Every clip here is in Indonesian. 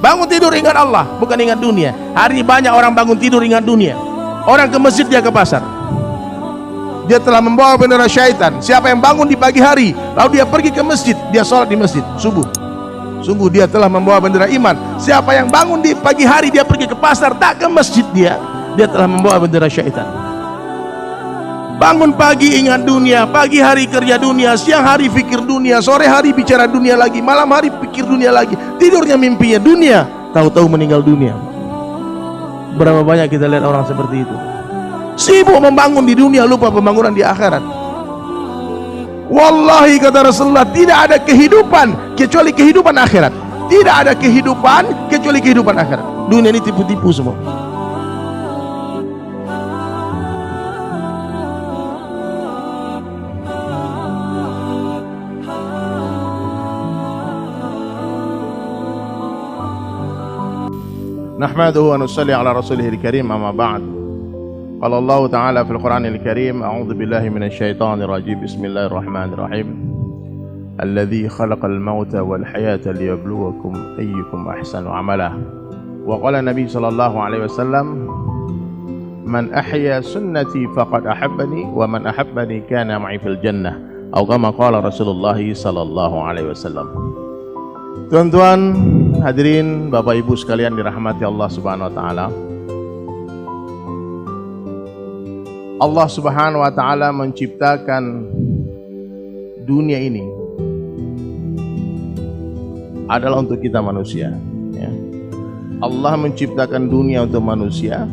Bangun tidur ingat Allah, bukan ingat dunia. Hari ini banyak orang bangun tidur ingat dunia. Orang ke masjid, dia ke pasar. Dia telah membawa bendera syaitan. Siapa yang bangun di pagi hari lalu dia pergi ke masjid, dia sholat di masjid subuh, sungguh dia telah membawa bendera iman. Siapa yang bangun di pagi hari dia pergi ke pasar, tak ke masjid, dia telah membawa bendera syaitan. Bangun pagi ingat dunia, pagi hari kerja dunia, siang hari fikir dunia, sore hari bicara dunia lagi, malam hari pikir dunia lagi, tidurnya mimpinya dunia, tahu-tahu meninggal dunia. Berapa banyak kita lihat orang seperti itu, sibuk membangun di dunia, lupa pembangunan di akhirat. Wallahi kata Rasulullah, tidak ada kehidupan kecuali kehidupan akhirat. Tidak ada kehidupan kecuali kehidupan akhirat. Dunia ini tipu-tipu semua. Nahmaduhu wa nusalli ala rasulihil karim, amma ba'd. Qala Allah Ta'ala fil Qur'anil Karim, a'udzu billahi minasy syaithanir rajim. Bismillahirrahmanirrahim. Alladzi khalaqal mauta wal hayata liyabluwakum ayyukum ahsanu amala. Wa qala Nabi sallallahu alaihi wasallam, man ahya sunnati faqad ahabbani wa man ahabbani kana ma'i fil jannah. Atau kama qala Rasulullah sallallahu alaihi wasallam. Tuan-tuan, hadirin, Bapak Ibu sekalian dirahmati Allah Subhanahu wa taala. Allah Subhanahu wa taala menciptakan dunia ini adalah untuk kita manusia, ya. Allah menciptakan dunia untuk manusia,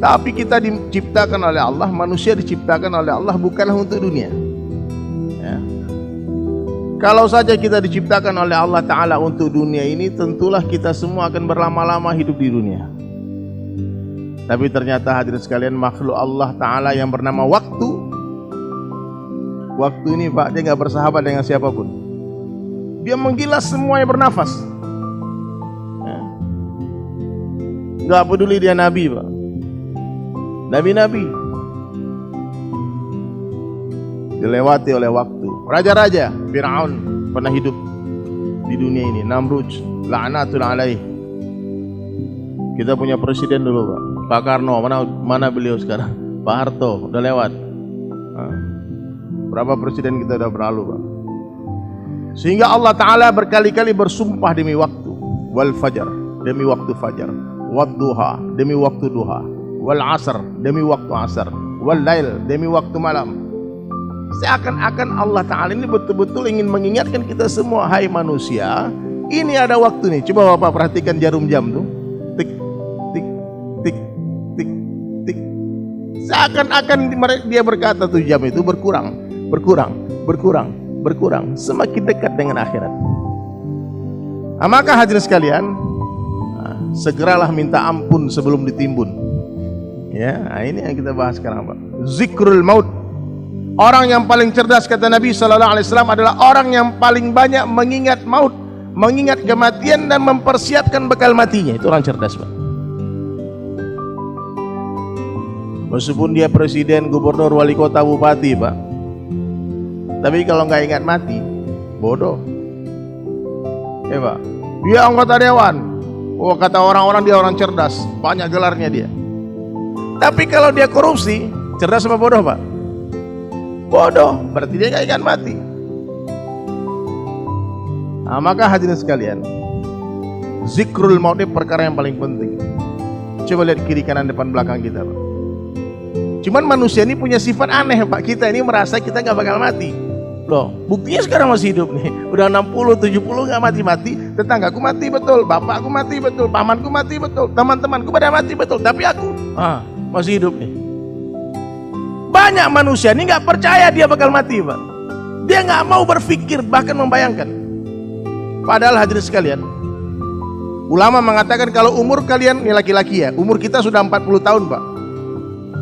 tapi kita diciptakan oleh Allah, manusia diciptakan oleh Allah bukanlah untuk dunia, ya. Kalau saja kita diciptakan oleh Allah Ta'ala untuk dunia ini, tentulah kita semua akan berlama-lama hidup di dunia. Tapi ternyata hadirin sekalian, makhluk Allah Ta'ala yang bernama waktu ini Pak, dia gak bersahabat dengan siapapun. Dia menggilas semua yang bernafas, ya. Gak peduli dia Nabi Pak, Nabi-Nabi dilewati oleh waktu. Raja-raja, Fir'aun pernah hidup di dunia ini, Namrud, la'natul alaih. Kita punya presiden dulu Pak Karno, mana beliau sekarang? Pak Harto, udah lewat. Berapa presiden kita udah berlalu Pak? Sehingga Allah Ta'ala berkali-kali bersumpah demi waktu. Wal fajar, demi waktu fajar. Wad duha, demi waktu duha. Wal asr, demi waktu asar. Wal lail, demi waktu malam. Seakan-akan Allah Ta'ala ini betul-betul ingin mengingatkan kita semua, hai manusia, ini ada waktu nih. Coba Bapak perhatikan jarum jam tuh, tik, tik, tik, tik, tik. Seakan-akan dia berkata tuh jam itu berkurang, berkurang, berkurang, berkurang, semakin dekat dengan akhirat. Maka hadirin sekalian, segeralah minta ampun sebelum ditimbun. Ya, ini yang kita bahas sekarang Pak. Zikrul maut. Orang yang paling cerdas kata Nabi Sallallahu Alaihi Wasallam adalah orang yang paling banyak mengingat maut, mengingat kematian dan mempersiapkan bekal matinya. Itu orang cerdas Pak. Meskipun dia presiden, gubernur, wali kota, bupati Pak, tapi kalau nggak ingat mati, bodoh. Ya Pak. Dia anggota dewan. Oh, kata orang-orang dia orang cerdas, banyak gelarnya dia. Tapi kalau dia korupsi, cerdas apa bodoh Pak? Bodoh, berarti dia gak ingat mati. Maka hadirin sekalian, zikrul maut ini perkara yang paling penting. Coba lihat kiri kanan depan belakang kita Pak. Cuman manusia ini punya sifat aneh Pak. Kita ini merasa kita gak bakal mati. Loh, buktinya sekarang masih hidup nih. Udah 60, 70 gak mati-mati. Tetanggaku mati betul, bapakku mati betul, pamanku mati betul, teman-temanku pada mati betul. Tapi aku masih hidup nih. Banyak manusia ini nggak percaya dia bakal mati Pak. Dia nggak mau berpikir, bahkan membayangkan. Padahal hadirin sekalian, ulama mengatakan kalau umur kalian, ini laki-laki ya, umur kita sudah 40 tahun Pak.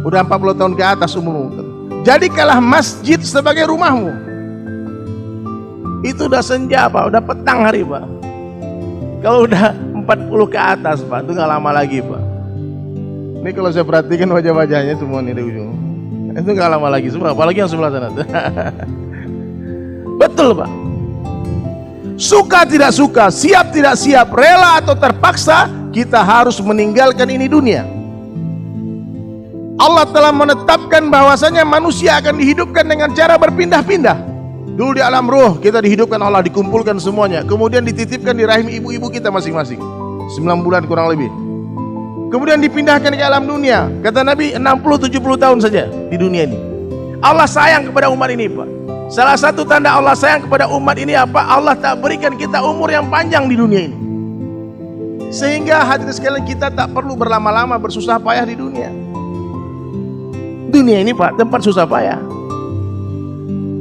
Udah 40 tahun ke atas umurmu. Jadikanlah masjid sebagai rumahmu. Itu udah senja Pak, udah petang hari Pak. Kalau udah 40 ke atas Pak, itu nggak lama lagi Pak. Ini kalau saya perhatikan wajah-wajahnya semua nih di ujung, itu gak lama lagi semua, apalagi yang sebelah sana. Betul Pak. Suka tidak suka, siap tidak siap, rela atau terpaksa, kita harus meninggalkan ini dunia. Allah telah menetapkan bahwasanya manusia akan dihidupkan dengan cara berpindah-pindah. Dulu di alam ruh kita dihidupkan Allah, dikumpulkan semuanya, kemudian dititipkan di rahim ibu-ibu kita masing-masing 9 bulan kurang lebih. Kemudian dipindahkan ke alam dunia. Kata Nabi 60-70 tahun saja di dunia ini. Allah sayang kepada umat ini, Pak. Salah satu tanda Allah sayang kepada umat ini apa? Allah tak berikan kita umur yang panjang di dunia ini. Sehingga hadirin sekalian, kita tak perlu berlama-lama bersusah payah di dunia. Dunia ini, Pak, tempat susah payah.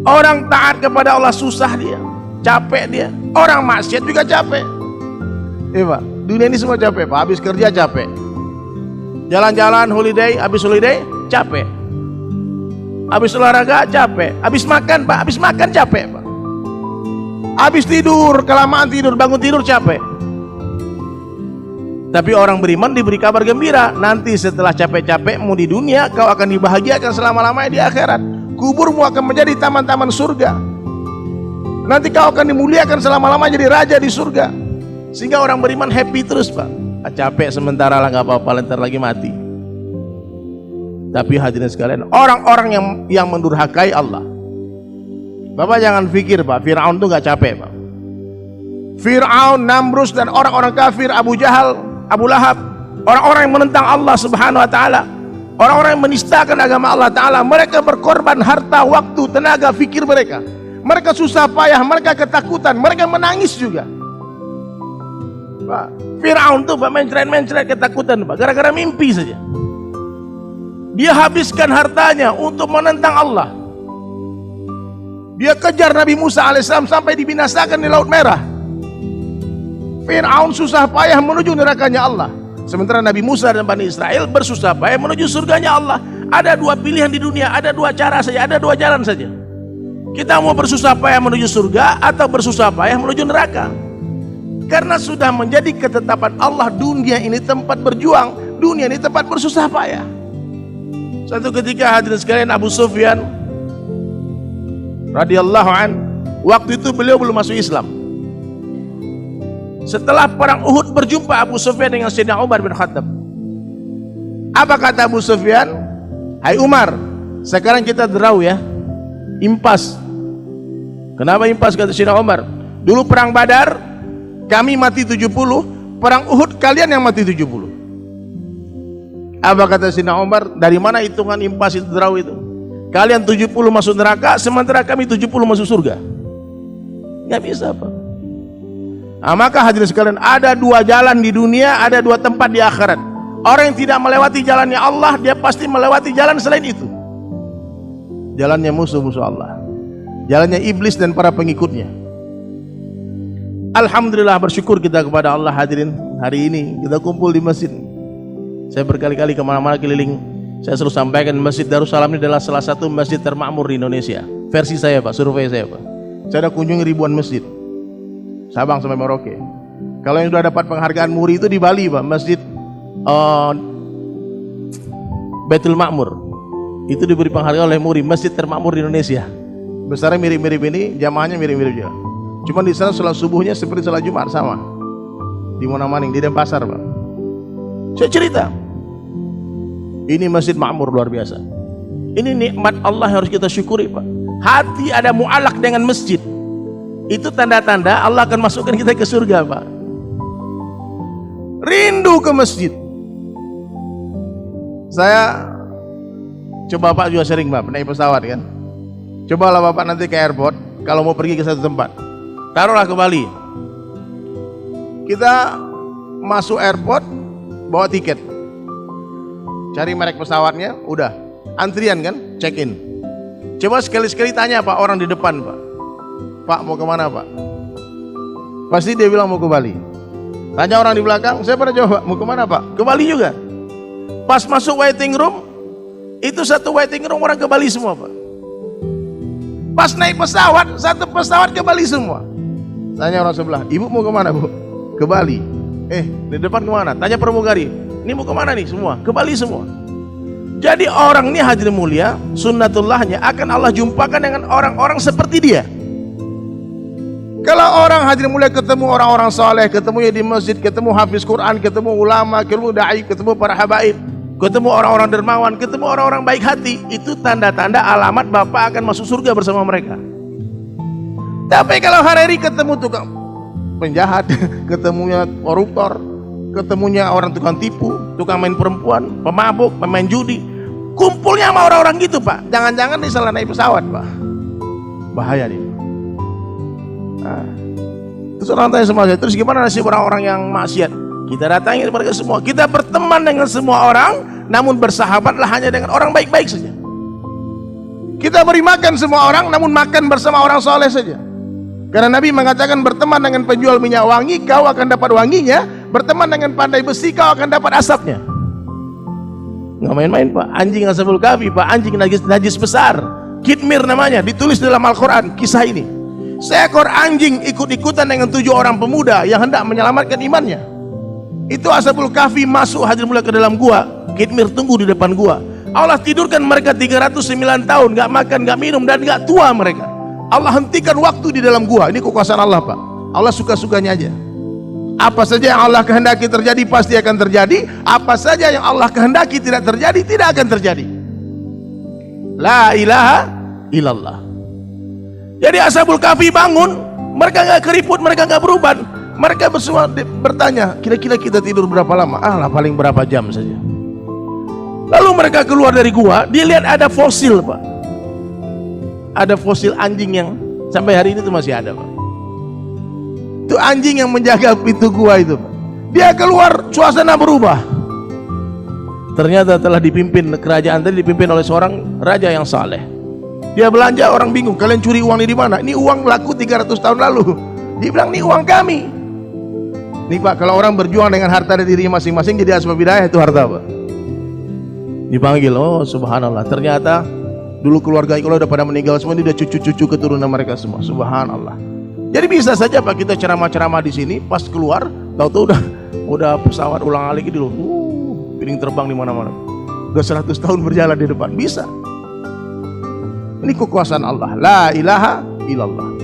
Orang taat kepada Allah susah dia, capek dia. Orang maksiat juga capek. Pak, dunia ini semua capek, Pak. Habis kerja capek. Jalan-jalan holiday, habis holiday capek. Habis olahraga capek, habis makan, Pak, habis makan capek, Pak. Habis tidur, kelamaan tidur, bangun tidur capek. Tapi orang beriman diberi kabar gembira, nanti setelah capek-capekmu di dunia, kau akan dibahagiakan selama-lamanya di akhirat. Kuburmu akan menjadi taman-taman surga. Nanti kau akan dimuliakan selama-lamanya jadi raja di surga. Sehingga orang beriman happy terus, Pak. Capek sementara lah, gak apa-apa, ntar lagi mati. Tapi hadirin sekalian, orang-orang yang mendurhakai Allah, Bapak jangan pikir, Pak, Fir'aun tuh gak capek, Pak. Fir'aun, Namrus, dan orang-orang kafir, Abu Jahal, Abu Lahab, orang-orang yang menentang Allah Subhanahu wa ta'ala, orang-orang yang menistakan agama Allah ta'ala, mereka berkorban harta, waktu, tenaga, fikir mereka. Mereka susah payah, mereka ketakutan, mereka menangis juga, Pak. Fir'aun tuh, Pak, mencret-mencret ketakutan, Pak, gara-gara mimpi saja. Dia habiskan hartanya untuk menentang Allah. Dia kejar Nabi Musa alaihissalam sampai dibinasakan di Laut Merah. Fir'aun susah payah menuju nerakanya Allah, sementara Nabi Musa dan Bani Israel bersusah payah menuju surganya Allah. Ada dua pilihan di dunia, ada dua cara saja, ada dua jalan saja. Kita mau bersusah payah menuju surga atau bersusah payah menuju neraka. Karena sudah menjadi ketetapan Allah, dunia ini tempat berjuang, dunia ini tempat bersusah payah. Satu ketika hadirin sekalian, Abu Sufyan radhiyallahu an, waktu itu beliau belum masuk Islam. Setelah perang Uhud berjumpa Abu Sufyan dengan Sayyidina Umar bin Khattab. Apa kata Abu Sufyan? Hai Umar, sekarang kita draw ya, impas. Kenapa impas, kata Sayyidina Umar? Dulu perang Badar kami mati 70, perang Uhud kalian yang mati 70. Apa kata Sayyidina Umar? Dari mana hitungan impas itu, draw itu? Kalian 70 masuk neraka, sementara kami 70 masuk surga. Nggak bisa, Pak. Nah, maka hadirin sekalian, ada dua jalan di dunia, ada dua tempat di akhirat. Orang yang tidak melewati jalannya Allah, dia pasti melewati jalan selain itu. Jalannya musuh-musuh Allah, jalannya iblis dan para pengikutnya. Alhamdulillah, bersyukur kita kepada Allah, hadirin. Hari ini kita kumpul di masjid. Saya berkali-kali kemana-mana keliling, saya selalu sampaikan Masjid Darussalam ini adalah salah satu masjid termakmur di Indonesia. Versi saya, Pak, survei saya, Pak. Saya sudah kunjungi ribuan masjid, Sabang sampai Merauke. Kalau yang sudah dapat penghargaan MURI itu di Bali, Pak, Masjid Baitul Makmur. Itu diberi penghargaan oleh MURI, masjid termakmur di Indonesia. Besarnya mirip-mirip ini, jamaahnya mirip-mirip juga. Cuma di sana sholat subuhnya seperti sholat Jumat, sama. Di Monamaning, di Denpasar, Pak. Saya cerita, ini masjid makmur luar biasa. Ini nikmat Allah yang harus kita syukuri, Pak. Hati ada mu'alak dengan masjid, itu tanda-tanda Allah akan masukkan kita ke surga, Pak. Rindu ke masjid. Saya coba, Pak juga sering, Pak, naik pesawat kan. Cobalah Bapak nanti ke airport, kalau mau pergi ke satu tempat, taruhlah ke Bali. Kita masuk airport, bawa tiket, cari merek pesawatnya, udah antrian kan, check in. Coba sekali-sekali tanya, Pak, orang di depan, Pak, Pak mau kemana, Pak? Pasti dia bilang mau ke Bali. Tanya orang di belakang, saya pernah jawab, mau kemana, Pak? Ke Bali juga. Pas masuk waiting room, itu satu waiting room orang ke Bali semua, Pak. Pas naik pesawat, satu pesawat ke Bali semua. Tanya orang sebelah, ibu mau kemana, Bu? Ke Bali. Di depan kemana? Tanya pramugari, ini mau kemana nih? Semua ke Bali semua. Jadi orang ini hadirin mulia, sunnatullahnya akan Allah jumpakan dengan orang-orang seperti dia. Kalau orang hadirin mulia ketemu orang-orang saleh, ketemunya di masjid, ketemu hafiz Quran, ketemu ulama, ketemu dai, ketemu para habaib, ketemu orang-orang dermawan, ketemu orang-orang baik hati, itu tanda-tanda alamat Bapak akan masuk surga bersama mereka. Tapi kalau hari-hari ketemu tukang penjahat, ketemunya koruptor, ketemunya orang tukang tipu, tukang main perempuan, pemabuk, pemain judi, kumpulnya sama orang-orang gitu Pak, jangan-jangan dia salah naik pesawat Pak, bahaya nih. Nah, terus orang tanya sama saya, terus gimana nasib orang-orang yang maksiat? Kita datangi mereka semua, kita berteman dengan semua orang, namun bersahabatlah hanya dengan orang baik-baik saja. Kita beri makan semua orang, namun makan bersama orang soleh saja. Karena Nabi mengatakan, berteman dengan penjual minyak wangi, kau akan dapat wanginya. Berteman dengan pandai besi, kau akan dapat asapnya. Nggak main-main Pak, anjing Ashabul Kahfi Pak, anjing najis besar, Kitmir namanya, ditulis dalam Al-Quran kisah ini. Seekor anjing ikut-ikutan dengan 7 orang pemuda yang hendak menyelamatkan imannya. Itu Ashabul Kahfi masuk hadirin mulia ke dalam gua. Kitmir tunggu di depan gua. Allah tidurkan mereka 309 tahun, gak makan, gak minum, dan gak tua mereka. Allah hentikan waktu di dalam gua. Ini kekuasaan Allah Pak. Allah suka-sukanya aja. Apa saja yang Allah kehendaki terjadi pasti akan terjadi. Apa saja yang Allah kehendaki tidak terjadi, tidak akan terjadi. La ilaha illallah. Jadi Ashabul Kahfi bangun, mereka nggak keriput, mereka nggak beruban, mereka semua bertanya, kira-kira kita tidur berapa lama? Lah paling berapa jam saja. Lalu mereka keluar dari gua, dia lihat ada fosil Pak, ada fosil anjing yang sampai hari ini tuh masih ada Pak. Itu anjing yang menjaga pintu gua itu Pak. Dia keluar, suasana berubah. Ternyata telah dipimpin, kerajaan tadi dipimpin oleh seorang raja yang saleh. Dia belanja, orang bingung, kalian curi uang ini di mana? Ini uang laku 300 tahun lalu. Dia bilang, ini uang kami. Nih Pak, kalau orang berjuang dengan harta dari dirinya masing-masing, jadi asbab hidayah itu harta Pak. Dipanggil, oh subhanallah, ternyata dulu keluarga kalau udah pada meninggal semua, ini udah cucu-cucu keturunan mereka semua. Subhanallah. Jadi bisa saja Pak kita ceramah-ceramah di sini, pas keluar, tahu-tahu udah pesawat ulang-alik gitu, piring terbang di mana-mana. Udah 100 tahun berjalan di depan, bisa. Ini kekuasaan Allah. La ilaha illallah.